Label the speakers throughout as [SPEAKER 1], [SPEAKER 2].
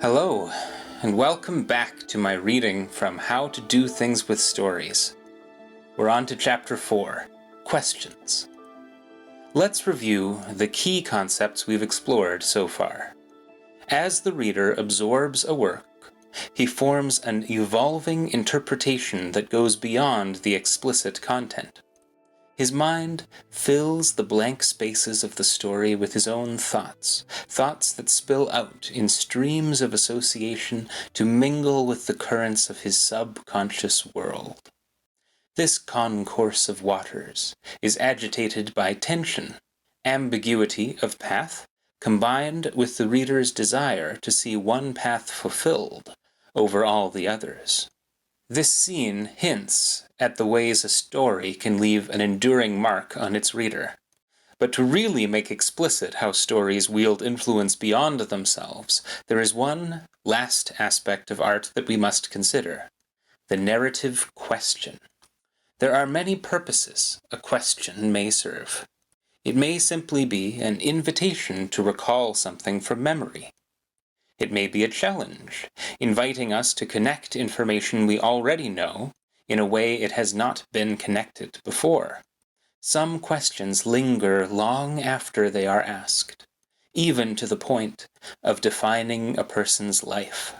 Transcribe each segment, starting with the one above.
[SPEAKER 1] Hello, and welcome back to my reading from How to Do Things with Stories. We're on to Chapter 4, Questions. Let's review the key concepts we've explored so far. As the reader absorbs a work, he forms an evolving interpretation that goes beyond the explicit content. His mind fills the blank spaces of the story with his own thoughts that spill out in streams of association to mingle with the currents of his subconscious world. This concourse of waters is agitated by tension, ambiguity of path, combined with the reader's desire to see one path fulfilled over all the others. This scene hints at the ways a story can leave an enduring mark on its reader. But to really make explicit how stories wield influence beyond themselves, there is one last aspect of art that we must consider: the narrative question. There are many purposes a question may serve. It may simply be an invitation to recall something from memory. It may be a challenge, inviting us to connect information we already know in a way it has not been connected before. Some questions linger long after they are asked, even to the point of defining a person's life.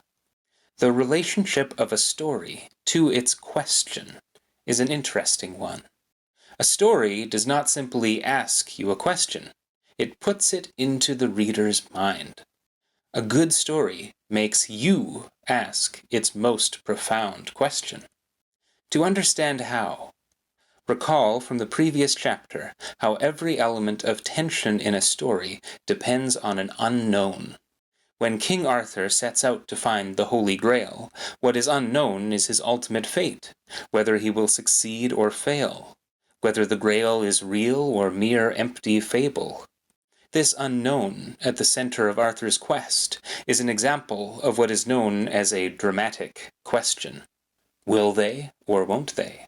[SPEAKER 1] The relationship of a story to its question is an interesting one. A story does not simply ask you a question, it puts it into the reader's mind. A good story makes you ask its most profound question. To understand how, recall from the previous chapter how every element of tension in a story depends on an unknown. When King Arthur sets out to find the Holy Grail, what is unknown is his ultimate fate, whether he will succeed or fail, whether the Grail is real or mere empty fable. This unknown at the center of Arthur's quest is an example of what is known as a dramatic question. Will they or won't they?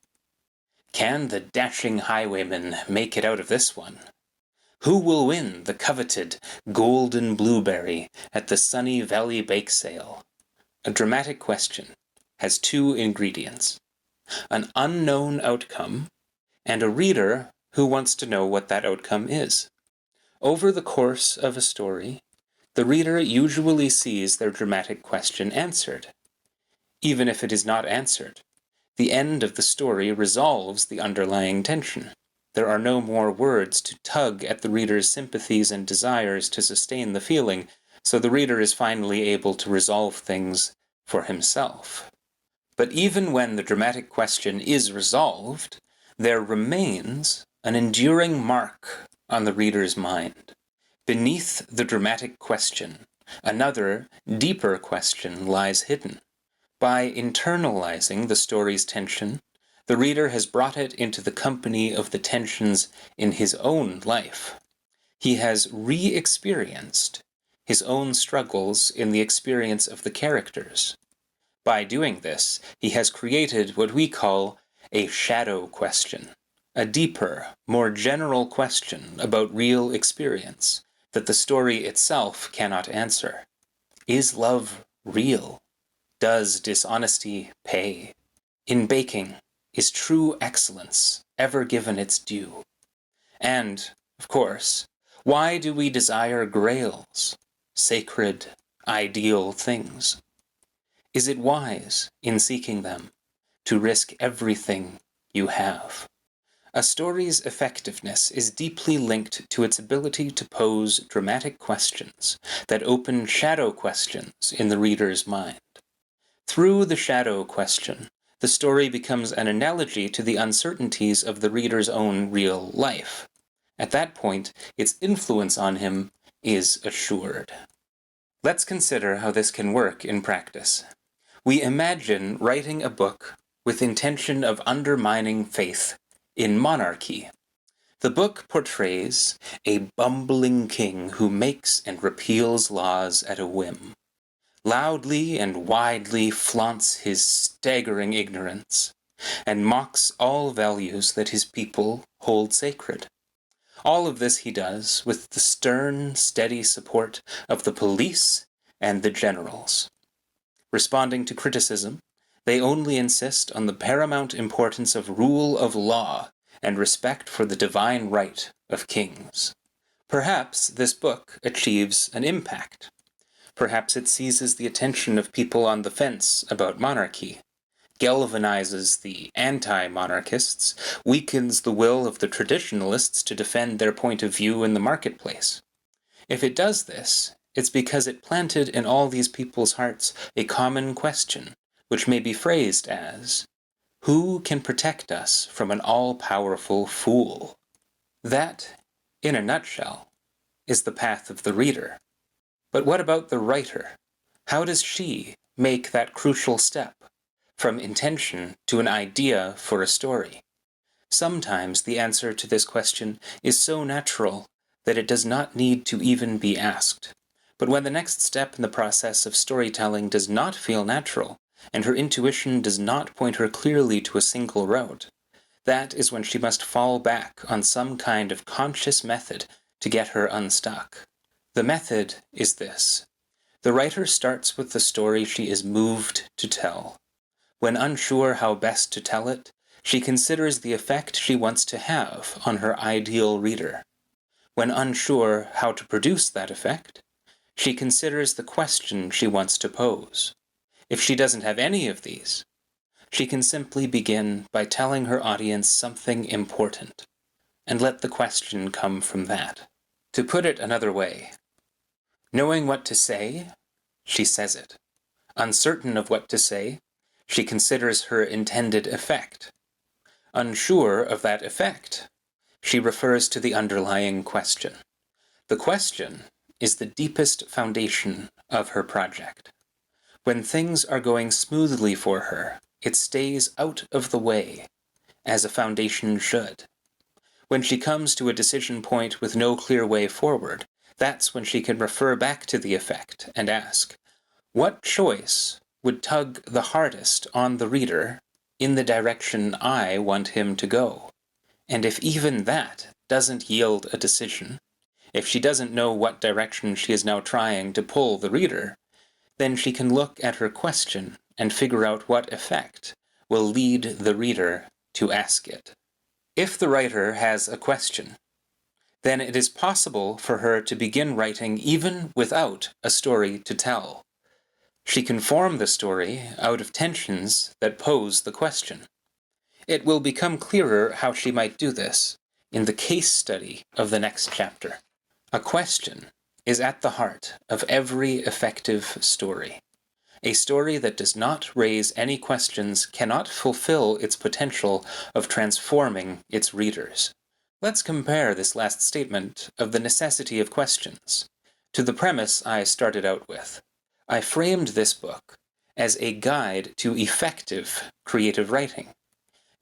[SPEAKER 1] Can the dashing highwayman make it out of this one? Who will win the coveted golden blueberry at the Sunny Valley bake sale? A dramatic question has two ingredients: an unknown outcome and a reader who wants to know what that outcome is. Over the course of a story, the reader usually sees their dramatic question answered. Even if it is not answered, the end of the story resolves the underlying tension. There are no more words to tug at the reader's sympathies and desires to sustain the feeling, so the reader is finally able to resolve things for himself. But even when the dramatic question is resolved, there remains an enduring mark on the reader's mind. Beneath the dramatic question, another, deeper question lies hidden. By internalizing the story's tension, the reader has brought it into the company of the tensions in his own life. He has re-experienced his own struggles in the experience of the characters. By doing this, he has created what we call a shadow question. A deeper, more general question about real experience that the story itself cannot answer. Is love real? Does dishonesty pay? In baking, is true excellence ever given its due? And, of course, why do we desire grails, sacred, ideal things? Is it wise, in seeking them, to risk everything you have? A story's effectiveness is deeply linked to its ability to pose dramatic questions that open shadow questions in the reader's mind. Through the shadow question, the story becomes an analogy to the uncertainties of the reader's own real life. At that point, its influence on him is assured. Let's consider how this can work in practice. We imagine writing a book with intention of undermining faith in monarchy. The book portrays a bumbling king who makes and repeals laws at a whim, loudly and widely flaunts his staggering ignorance, and mocks all values that his people hold sacred. All of this he does with the stern, steady support of the police and the generals. Responding to criticism, they only insist on the paramount importance of rule of law and respect for the divine right of kings. Perhaps this book achieves an impact. Perhaps it seizes the attention of people on the fence about monarchy, galvanizes the anti-monarchists, weakens the will of the traditionalists to defend their point of view in the marketplace. If it does this, it's because it planted in all these people's hearts a common question, which may be phrased as, who can protect us from an all-powerful fool? That, in a nutshell, is the path of the reader. But what about the writer? How does she make that crucial step from intention to an idea for a story? Sometimes the answer to this question is so natural that it does not need to even be asked. But when the next step in the process of storytelling does not feel natural, and her intuition does not point her clearly to a single route, that is when she must fall back on some kind of conscious method to get her unstuck. The method is this. The writer starts with the story she is moved to tell. When unsure how best to tell it, she considers the effect she wants to have on her ideal reader. When unsure how to produce that effect, she considers the question she wants to pose. If she doesn't have any of these, she can simply begin by telling her audience something important, and let the question come from that. To put it another way, knowing what to say, she says it. Uncertain of what to say, she considers her intended effect. Unsure of that effect, she refers to the underlying question. The question is the deepest foundation of her project. When things are going smoothly for her, it stays out of the way, as a foundation should. When she comes to a decision point with no clear way forward, that's when she can refer back to the effect and ask, what choice would tug the hardest on the reader in the direction I want him to go? And if even that doesn't yield a decision, if she doesn't know what direction she is now trying to pull the reader, then she can look at her question and figure out what effect will lead the reader to ask it. If the writer has a question, then it is possible for her to begin writing even without a story to tell. She can form the story out of tensions that pose the question. It will become clearer how she might do this in the case study of the next chapter. A question is at the heart of every effective story. A story that does not raise any questions cannot fulfill its potential of transforming its readers. Let's compare this last statement of the necessity of questions to the premise I started out with. I framed this book as a guide to effective creative writing.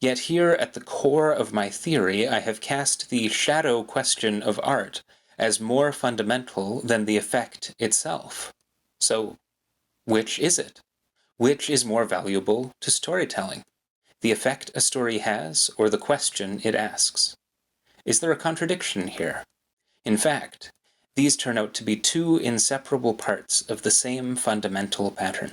[SPEAKER 1] Yet here at the core of my theory, I have cast the shadow question of art as more fundamental than the effect itself. So, which is it? Which is more valuable to storytelling? The effect a story has, or the question it asks? Is there a contradiction here? In fact, these turn out to be two inseparable parts of the same fundamental pattern.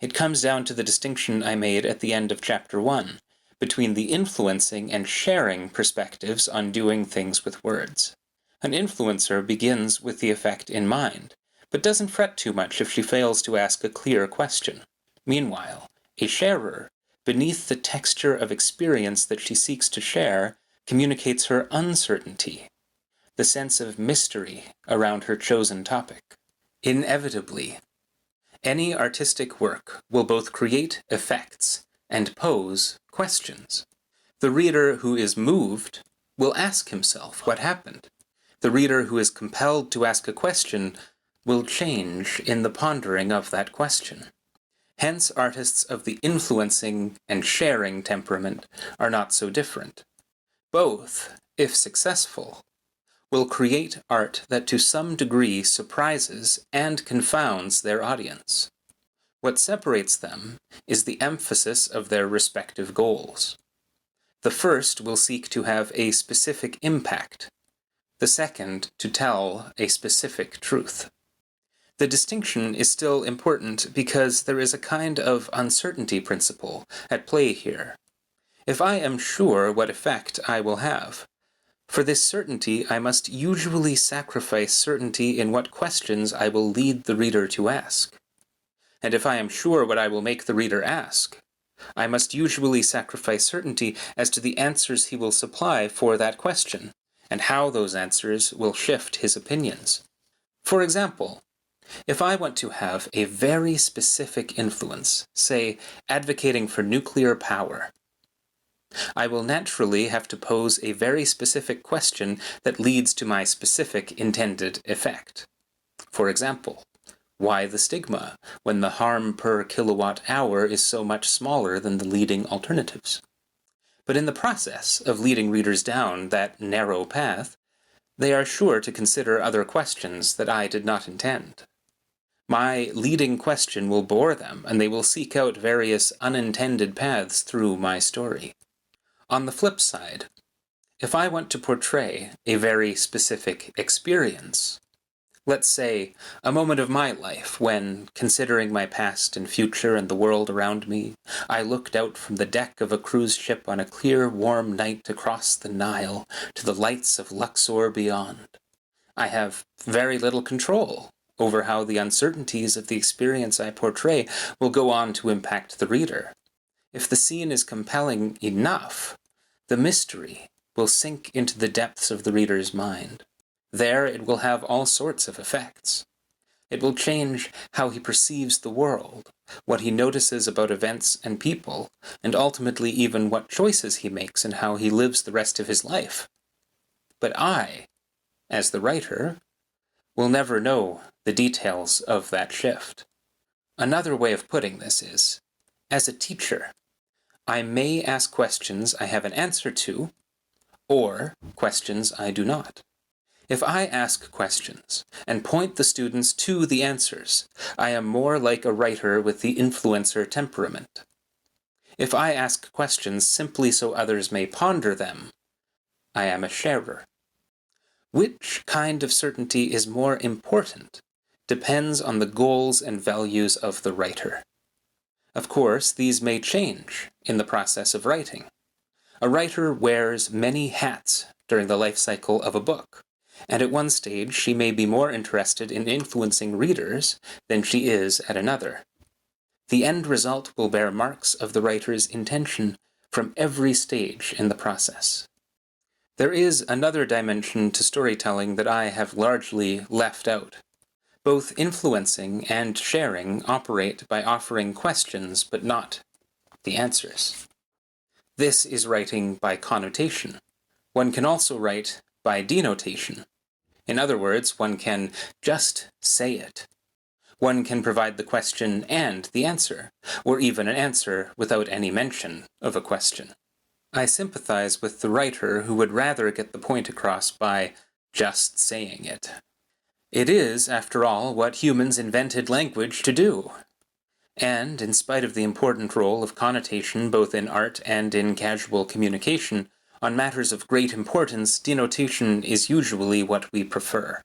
[SPEAKER 1] It comes down to the distinction I made at the end of Chapter 1 between the influencing and sharing perspectives on doing things with words. An influencer begins with the effect in mind, but doesn't fret too much if she fails to ask a clear question. Meanwhile, a sharer, beneath the texture of experience that she seeks to share, communicates her uncertainty, the sense of mystery around her chosen topic. Inevitably, any artistic work will both create effects and pose questions. The reader who is moved will ask himself what happened. The reader who is compelled to ask a question will change in the pondering of that question. Hence, artists of the influencing and sharing temperament are not so different. Both, if successful, will create art that to some degree surprises and confounds their audience. What separates them is the emphasis of their respective goals. The first will seek to have a specific impact, the second to tell a specific truth. The distinction is still important because there is a kind of uncertainty principle at play here. If I am sure what effect I will have, for this certainty I must usually sacrifice certainty in what questions I will lead the reader to ask. And if I am sure what I will make the reader ask, I must usually sacrifice certainty as to the answers he will supply for that question, and how those answers will shift his opinions. For example, if I want to have a very specific influence, say, advocating for nuclear power, I will naturally have to pose a very specific question that leads to my specific intended effect. For example, why the stigma when the harm per kilowatt hour is so much smaller than the leading alternatives? But in the process of leading readers down that narrow path, they are sure to consider other questions that I did not intend. My leading question will bore them, and they will seek out various unintended paths through my story. On the flip side, if I want to portray a very specific experience, let's say a moment of my life when, considering my past and future and the world around me, I looked out from the deck of a cruise ship on a clear, warm night across the Nile to the lights of Luxor beyond, I have very little control over how the uncertainties of the experience I portray will go on to impact the reader. If the scene is compelling enough, the mystery will sink into the depths of the reader's mind. There it will have all sorts of effects. It will change how he perceives the world, what he notices about events and people, and ultimately even what choices he makes and how he lives the rest of his life. But I, as the writer, will never know the details of that shift. Another way of putting this is, as a teacher, I may ask questions I have an answer to, or questions I do not. If I ask questions and point the students to the answers, I am more like a writer with the influencer temperament. If I ask questions simply so others may ponder them, I am a sharer. Which kind of certainty is more important depends on the goals and values of the writer. Of course, these may change in the process of writing. A writer wears many hats during the life cycle of a book, and at one stage she may be more interested in influencing readers than she is at another. The end result will bear marks of the writer's intention from every stage in the process. There is another dimension to storytelling that I have largely left out. Both influencing and sharing operate by offering questions but not the answers. This is writing by connotation. One can also write by denotation. In other words, one can just say it. One can provide the question and the answer, or even an answer without any mention of a question. I sympathize with the writer who would rather get the point across by just saying it. It is, after all, what humans invented language to do. And, in spite of the important role of connotation both in art and in casual communication, on matters of great importance, denotation is usually what we prefer.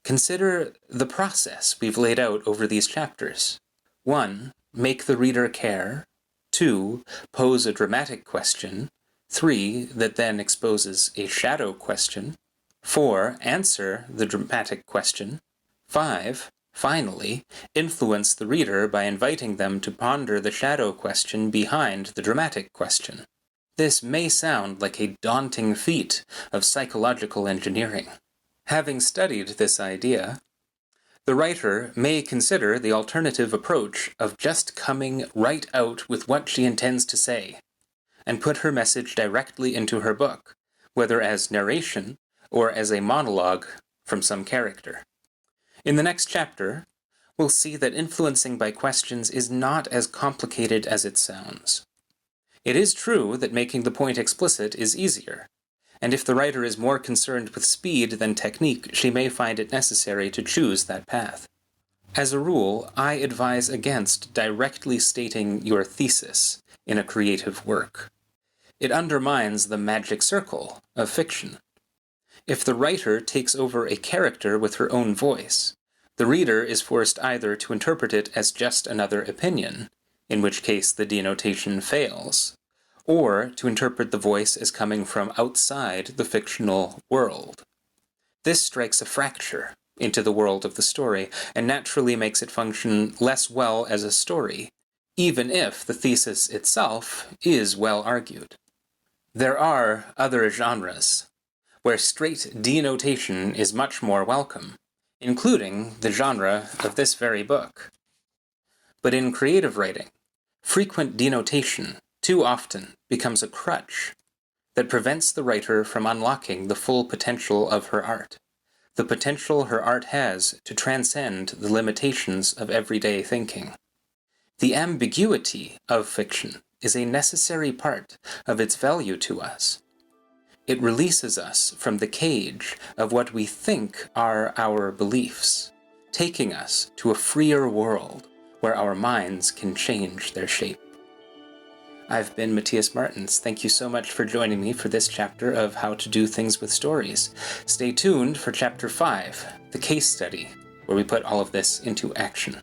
[SPEAKER 1] Consider the process we've laid out over these chapters. 1. Make the reader care. 2. Pose a dramatic question. 3. That then exposes a shadow question. 4. Answer the dramatic question. 5. Finally, influence the reader by inviting them to ponder the shadow question behind the dramatic question. This may sound like a daunting feat of psychological engineering. Having studied this idea, the writer may consider the alternative approach of just coming right out with what she intends to say, and put her message directly into her book, whether as narration or as a monologue from some character. In the next chapter, we'll see that influencing by questions is not as complicated as it sounds. It is true that making the point explicit is easier, and if the writer is more concerned with speed than technique, she may find it necessary to choose that path. As a rule, I advise against directly stating your thesis in a creative work. It undermines the magic circle of fiction. If the writer takes over a character with her own voice, The reader is forced either to interpret it as just another opinion, in which case the denotation fails, or to interpret the voice as coming from outside the fictional world. This strikes a fracture into the world of the story, and naturally makes it function less well as a story, even if the thesis itself is well argued. There are other genres, where straight denotation is much more welcome, including the genre of this very book. But in creative writing, frequent denotation too often becomes a crutch that prevents the writer from unlocking the full potential of her art, the potential her art has to transcend the limitations of everyday thinking. The ambiguity of fiction is a necessary part of its value to us. It releases us from the cage of what we think are our beliefs, taking us to a freer world where our minds can change their shape. I've been Matthias Martins. Thank you so much for joining me for this chapter of How to Do Things with Stories. Stay tuned for Chapter 5, the case study, where we put all of this into action.